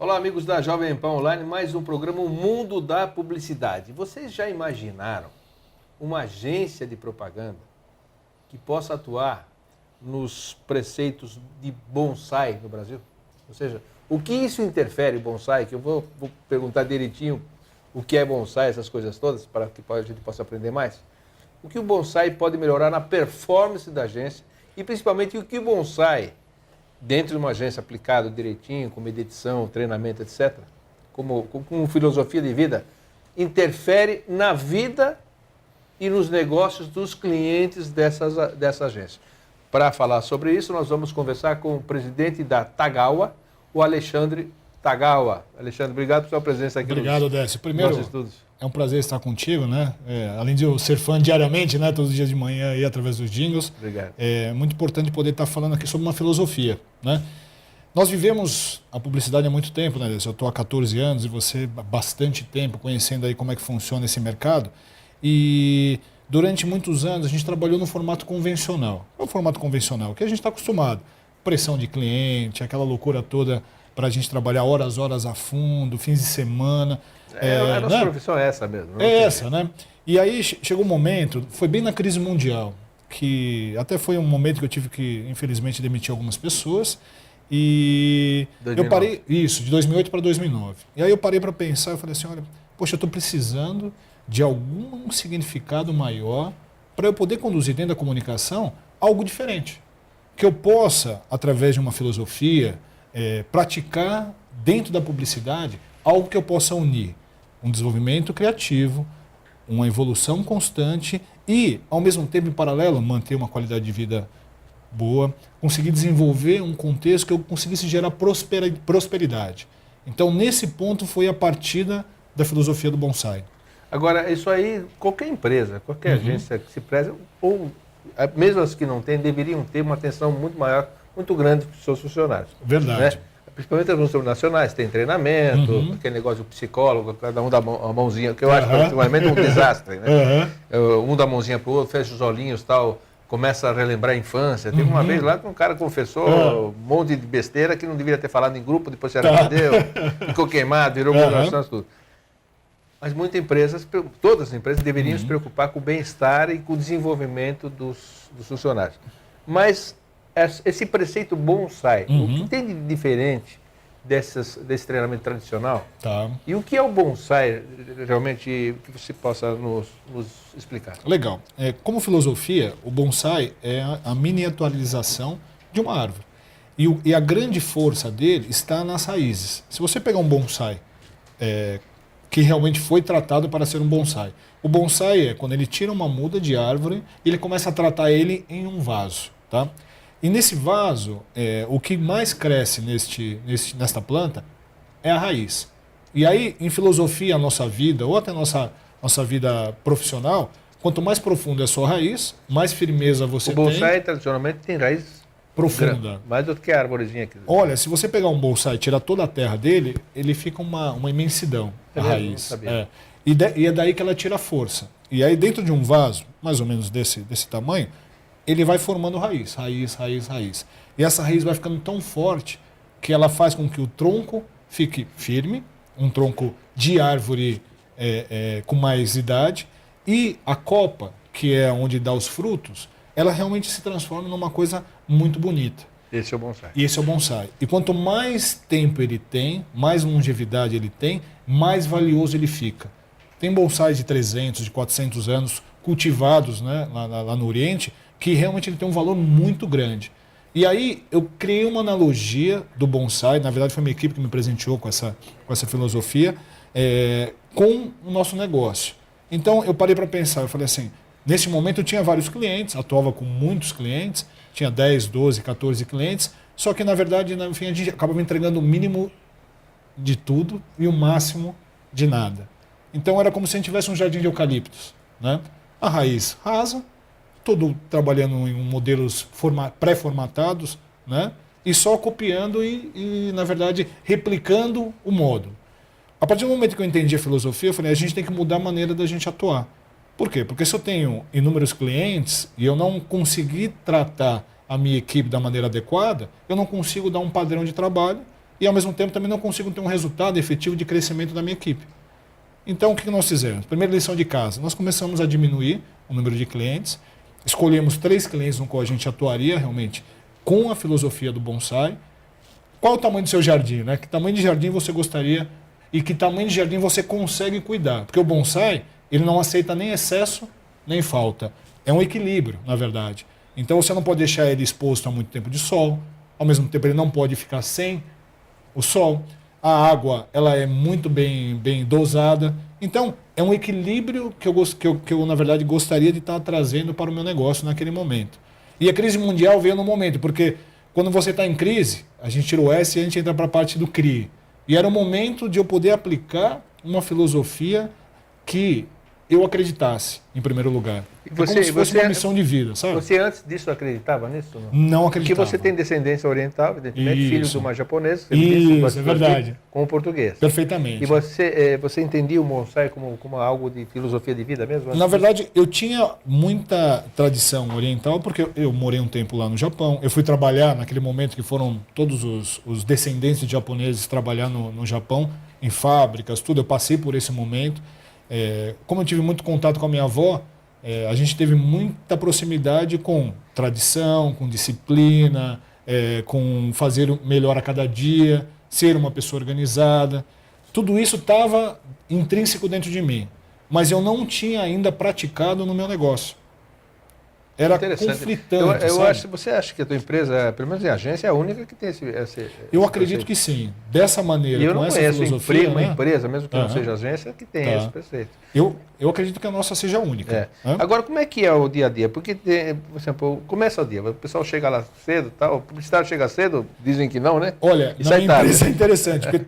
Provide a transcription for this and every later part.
Olá, amigos da Jovem Pan Online, mais um programa O Mundo da Publicidade. Vocês já imaginaram uma agência de propaganda que possa atuar nos preceitos de bonsai no Brasil? Ou seja, o que isso interfere em bonsai? Que eu vou perguntar direitinho o que é bonsai, essas coisas todas, para que a gente possa aprender mais. O que o bonsai pode melhorar na performance da agência e principalmente o que o bonsai, dentro de uma agência aplicado direitinho, com edição, treinamento, etc., como filosofia de vida, interfere na vida e nos negócios dos clientes dessa agência. Para falar sobre isso, nós vamos conversar com o presidente da Tagawa, o Alexandre Tagawa. Alexandre, obrigado pela sua presença aqui. Obrigado, Décio. Primeiro, é um prazer estar contigo, né? Além de eu ser fã diariamente, né? Todos os dias de manhã e através dos jingles. Obrigado. É muito importante poder estar falando aqui sobre uma filosofia, né? Nós vivemos a publicidade há muito tempo, né, Décio? Eu estou há 14 anos e você há bastante tempo conhecendo aí como é que funciona esse mercado. E durante muitos anos a gente trabalhou no formato convencional. É o formato convencional que a gente está acostumado. Pressão de cliente, aquela loucura toda para a gente trabalhar horas a fundo, fins de semana. A nossa profissão é essa mesmo. É essa, né? E aí chegou um momento, foi bem na crise mundial, que até foi um momento que eu tive que, infelizmente, demitir algumas pessoas. E 2009. Eu parei, isso, de 2008 para 2009. E aí eu parei para pensar, eu falei assim, olha, poxa, eu estou precisando de algum significado maior para eu poder conduzir dentro da comunicação algo diferente. Que eu possa, através de uma filosofia, praticar dentro da publicidade algo que eu possa unir um desenvolvimento criativo, uma evolução constante e, ao mesmo tempo, em paralelo, manter uma qualidade de vida boa, conseguir desenvolver um contexto que eu conseguisse gerar prosperidade. Então, nesse ponto, foi a partida da filosofia do bonsai. Agora, isso aí, qualquer empresa, qualquer agência que se preze, ou mesmo as que não têm, deveriam ter uma atenção muito maior, muito grande para os seus funcionários. Verdade. Né? Principalmente as multinacionais, tem treinamento, aquele negócio do psicólogo, cada um dá a mãozinha, que eu acho particularmente um desastre, né? Um dá a mãozinha para o outro, fecha os olhinhos e tal, começa a relembrar a infância. Teve uma vez lá que um cara confessou um monte de besteira que não deveria ter falado em grupo, depois se arrependeu, ficou queimado, virou multinacional, tudo. Mas muitas empresas, todas as empresas deveriam se preocupar com o bem-estar e com o desenvolvimento dos funcionários. Mas esse preceito bonsai, o que tem de diferente desse treinamento tradicional? Tá. E o que é o bonsai, realmente, que você possa nos explicar? Legal. Como filosofia, o bonsai é a miniaturização de uma árvore. E a grande força dele está nas raízes. Se você pegar um bonsai que realmente foi tratado para ser um bonsai, o bonsai é quando ele tira uma muda de árvore e ele começa a tratar ele em um vaso, tá? E nesse vaso, o que mais cresce nesta planta é a raiz. E aí, em filosofia, a nossa vida, ou até a nossa vida profissional, quanto mais profunda é a sua raiz, mais firmeza você tem. O bonsai, tradicionalmente, tem raiz profunda. Mais do que a arvorezinha aqui. Olha, se você pegar um bonsai e tirar toda a terra dele, ele fica uma imensidão, a raiz. E é daí que ela tira a força. E aí, dentro de um vaso, mais ou menos desse tamanho, ele vai formando raiz. E essa raiz vai ficando tão forte que ela faz com que o tronco fique firme, um tronco de árvore com mais idade, e a copa, que é onde dá os frutos, ela realmente se transforma numa coisa muito bonita. Esse é o bonsai. E esse é o bonsai. E quanto mais tempo ele tem, mais longevidade ele tem, mais valioso ele fica. Tem bonsais de 300, de 400 anos cultivados, né, lá no Oriente, que realmente ele tem um valor muito grande. E aí eu criei uma analogia do bonsai, na verdade foi minha equipe que me presenteou com essa filosofia, com o nosso negócio. Então eu parei para pensar, eu falei assim, nesse momento eu tinha vários clientes, atuava com muitos clientes, tinha 10, 12, 14 clientes, só que na verdade, no fim, a gente acabava entregando o mínimo de tudo e o máximo de nada. Então era como se a gente tivesse um jardim de eucaliptos, né? A raiz rasa, todo trabalhando em modelos pré-formatados, né? E só copiando e, na verdade, replicando o módulo. A partir do momento que eu entendi a filosofia, eu falei, a gente tem que mudar a maneira da gente atuar. Por quê? Porque se eu tenho inúmeros clientes e eu não conseguir tratar a minha equipe da maneira adequada, eu não consigo dar um padrão de trabalho e, ao mesmo tempo, também não consigo ter um resultado efetivo de crescimento da minha equipe. Então, o que nós fizemos? Primeira lição de casa, nós começamos a diminuir o número de clientes, escolhemos 3 clientes no qual a gente atuaria realmente com a filosofia do bonsai. Qual o tamanho do seu jardim, né? Que tamanho de jardim você gostaria e que tamanho de jardim você consegue cuidar? Porque o bonsai, ele não aceita nem excesso, nem falta. É um equilíbrio, na verdade. Então você não pode deixar ele exposto a muito tempo de sol, ao mesmo tempo ele não pode ficar sem o sol. A água, ela é muito bem dosada. Então, é um equilíbrio que eu, na verdade, gostaria de estar trazendo para o meu negócio naquele momento. E a crise mundial veio no momento, porque quando você está em crise, a gente tira o S e a gente entra para a parte do CRI. E era o momento de eu poder aplicar uma filosofia que eu acreditasse, em primeiro lugar. Como se fosse uma missão de vida, sabe? Você antes disso acreditava nisso? Não acreditava. Porque você tem descendência oriental, evidentemente, filho de uma japonesa. Isso, é verdade. Com o português. Perfeitamente. E você entendia o bonsai como algo de filosofia de vida mesmo? Na verdade, eu tinha muita tradição oriental, porque eu morei um tempo lá no Japão. Eu fui trabalhar naquele momento que foram todos os descendentes de japoneses trabalhar no Japão, em fábricas, tudo. Eu passei por esse momento. Como eu tive muito contato com a minha avó, a gente teve muita proximidade com tradição, com disciplina, com fazer melhor a cada dia, ser uma pessoa organizada. Tudo isso estava intrínseco dentro de mim, mas eu não tinha ainda praticado no meu negócio. Era conflitante. Você acha que a tua empresa, pelo menos em agência, é a única que tem esse eu acredito que sim. Dessa maneira, e eu com não essa filosofia, uma empresa, mesmo que não seja agência, que tem esse preceito. Eu acredito que a nossa seja única. Agora, como é que é o dia a dia? Porque, por exemplo, começa o dia, o pessoal chega lá cedo, tal, o publicitário chega cedo, dizem que não, né? Olha, na minha empresa é interessante, porque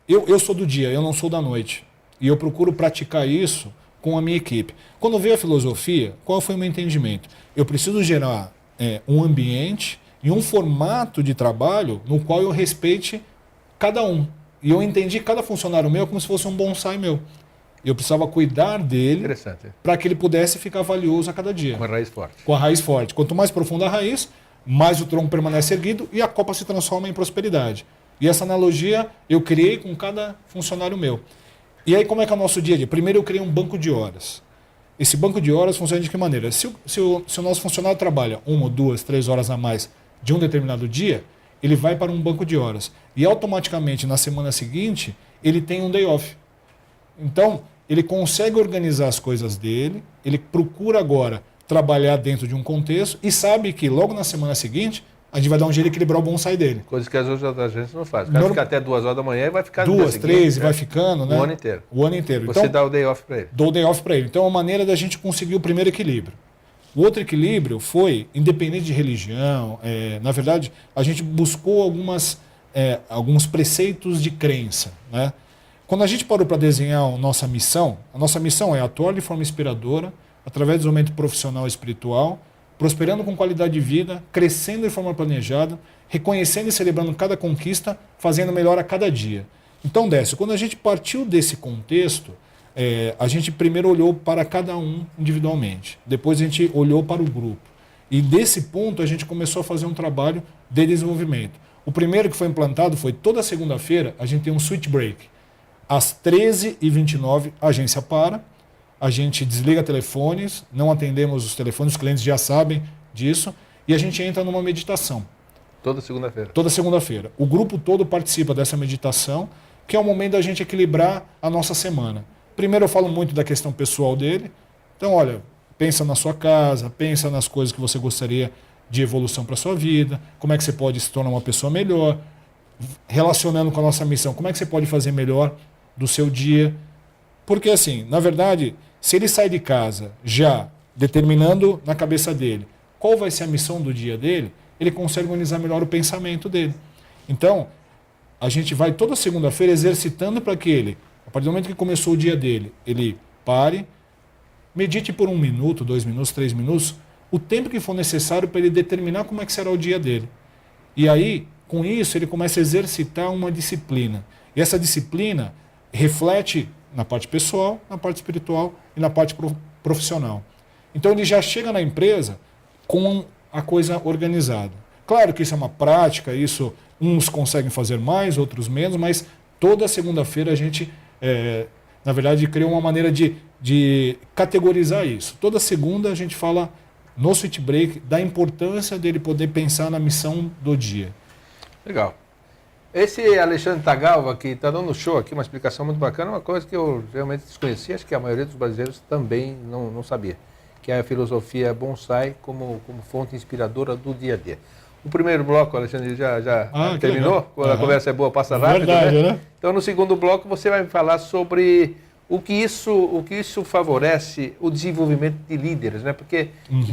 eu sou do dia, eu não sou da noite. E eu procuro praticar isso com a minha equipe. Quando veio a filosofia, qual foi o meu entendimento? Eu preciso gerar um ambiente e um formato de trabalho no qual eu respeite cada um. E eu entendi cada funcionário meu como se fosse um bonsai meu. Eu precisava cuidar dele para que ele pudesse ficar valioso a cada dia. Com a raiz forte. Com a raiz forte. Quanto mais profunda a raiz, mais o tronco permanece erguido e a copa se transforma em prosperidade. E essa analogia eu criei com cada funcionário meu. E aí como é que é o nosso dia a dia? Primeiro eu criei um banco de horas. Esse banco de horas funciona de que maneira? Se o nosso funcionário trabalha 1, 2, 3 horas a mais de um determinado dia, ele vai para um banco de horas. E automaticamente, na semana seguinte, ele tem um day off. Então, ele consegue organizar as coisas dele, ele procura agora trabalhar dentro de um contexto e sabe que logo na semana seguinte, a gente vai dar um jeito de equilibrar o bonsai dele. Coisa que as outras agências não fazem. O cara fica até 2 horas da manhã e vai ficar... 2, 3, vai ficando, né? O ano inteiro. O ano inteiro. Você então, dá o day off para ele. Dou o day off para ele. Então, é uma maneira da gente conseguir o primeiro equilíbrio. O outro equilíbrio foi, independente de religião, na verdade, a gente buscou alguns preceitos de crença, né? Quando a gente parou para desenhar a nossa missão é atuar de forma inspiradora, através do desenvolvimento profissional e espiritual, prosperando com qualidade de vida, crescendo de forma planejada, reconhecendo e celebrando cada conquista, fazendo melhor a cada dia. Então, Décio, quando a gente partiu desse contexto, a gente primeiro olhou para cada um individualmente, depois a gente olhou para o grupo. E desse ponto a gente começou a fazer um trabalho de desenvolvimento. O primeiro que foi implantado foi toda segunda-feira a gente tem um switch break. Às 13h29 a agência para, a gente desliga telefones, não atendemos os telefones, os clientes já sabem disso, e a gente entra numa meditação. Toda segunda-feira? Toda segunda-feira. O grupo todo participa dessa meditação, que é o momento da gente equilibrar a nossa semana. Primeiro eu falo muito da questão pessoal dele. Então, olha, pensa na sua casa, pensa nas coisas que você gostaria de evolução para a sua vida, como é que você pode se tornar uma pessoa melhor, relacionando com a nossa missão, como é que você pode fazer melhor do seu dia. Porque assim, na verdade, se ele sai de casa já determinando na cabeça dele qual vai ser a missão do dia dele, ele consegue organizar melhor o pensamento dele. Então, a gente vai toda segunda-feira exercitando para que ele, a partir do momento que começou o dia dele, ele pare, medite por 1 minuto, 2 minutos, 3 minutos, o tempo que for necessário para ele determinar como é que será o dia dele. E aí, com isso, ele começa a exercitar uma disciplina. E essa disciplina reflete na parte pessoal, na parte espiritual e na parte profissional. Então ele já chega na empresa com a coisa organizada. Claro que isso é uma prática, isso Uns conseguem fazer mais, outros menos, mas toda segunda-feira a gente, na verdade, criou uma maneira de categorizar isso. Toda segunda a gente fala no Switch Break da importância dele poder pensar na missão do dia. Legal. Esse Alexandre Tagalva, que está dando show aqui, uma explicação muito bacana, uma coisa que eu realmente desconhecia, acho que a maioria dos brasileiros também não sabia, que é a filosofia bonsai como fonte inspiradora do dia a dia. O primeiro bloco, Alexandre, já terminou? Quando a conversa é boa, passa rápido, verdade, né? Então, no segundo bloco, você vai falar sobre o que isso favorece o desenvolvimento de líderes, né? Porque,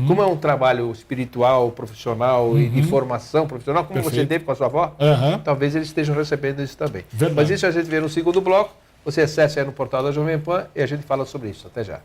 como é um trabalho espiritual, profissional e de formação profissional, como você teve com a sua avó, talvez eles estejam recebendo isso também. Verdade. Mas isso a gente vê no segundo bloco. Você acessa aí no portal da Jovem Pan e a gente fala sobre isso. Até já.